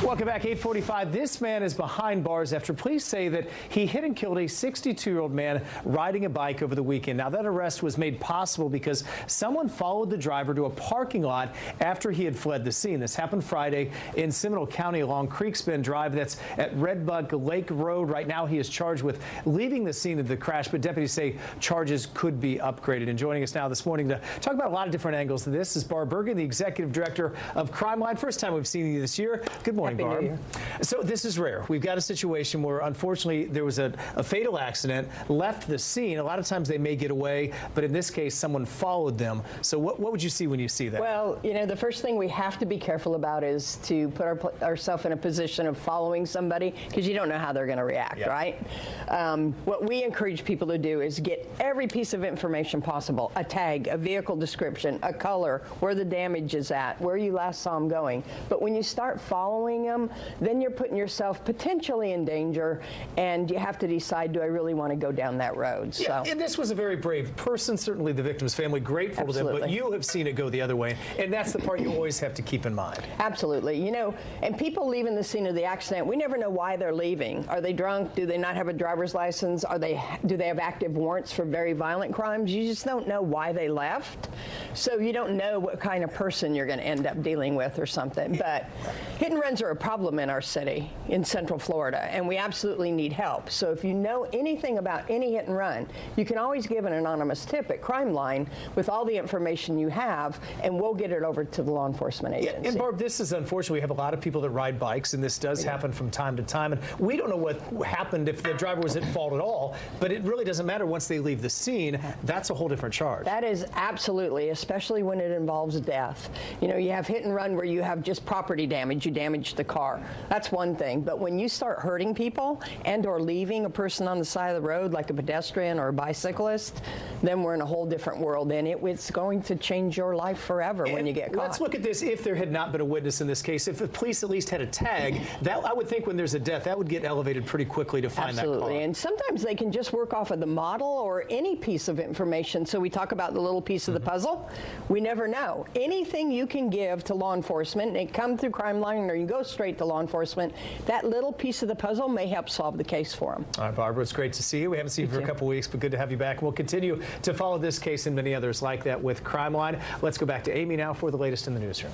Welcome back, 8:45. This man is behind bars after police say that he hit and killed a 62-year-old man riding a bike over the weekend. Now, that arrest was made possible because someone followed the driver to a parking lot after he had fled the scene. This happened Friday in Seminole County along Creeksbend Drive. That's at Redbug Lake Road. Right now, he is charged with leaving the scene of the crash, but deputies say charges could be upgraded. And joining us now this morning to talk about a lot of different angles to this is Barb Bergin, the executive director of Crimeline. First time we've seen you this year. Good morning, Barb. So this is rare. We've got a situation where, unfortunately, there was a fatal accident, left the scene. A lot of times they may get away, but in this case, someone followed them. So what would you see when you see that? Well, you know, the first thing we have to be careful about is to put ourselves in a position of following somebody, because you don't know how they're going to react, right? What we encourage people to do is get every piece of information possible: a tag, a vehicle description, a color, where the damage is at, where you last saw them going. But when you start following them, then you're putting yourself potentially in danger, and you have to decide, do I really want to go down that road? Yeah, So, and this was a very brave person, certainly the victim's family, grateful to them, but you have seen it go the other way, and that's the part you always have to keep in mind. Absolutely. You know, and people leaving the scene of the accident, we never know why they're leaving. Are they drunk? Do they not have a driver's license? Do they have active warrants for very violent crimes? You just don't know why they left. So you don't know what kind of person you're going to end up dealing with or something. But hit and runs are a problem in our city in Central Florida, and we absolutely need help. So if you know anything about any hit and run, you can always give an anonymous tip at Crimeline with all the information you have, and we'll get it over to the law enforcement agency. Yeah, and Barb, this is unfortunate. We have a lot of people that ride bikes, and this does happen from time to time. And we don't know what happened if the driver was at fault at all, but it really doesn't matter once they leave the scene. That's a whole different charge. That is absolutely, especially when it involves death. You know, you have hit and run where you have just property damage, you damage the car. That's one thing. But when you start hurting people and or leaving a person on the side of the road, like a pedestrian or a bicyclist, then we're in a whole different world, and it's going to change your life forever when you get caught. Let's look at this. If there had not been a witness in this case, if the police at least had a tag, that I would think when there's a death, that would get elevated pretty quickly to find that car. Absolutely, and sometimes they can just work off of the model or any piece of information. So we talk about the little piece of the puzzle. We never know. Anything you can give to law enforcement, and come through Crimeline or you go straight to law enforcement, that little piece of the puzzle may help solve the case for them. All right, Barbara, it's great to see you. We haven't seen you for a couple weeks, but good to have you back. We'll continue to follow this case and many others like that with Crimeline. Let's go back to Amy now for the latest in the newsroom.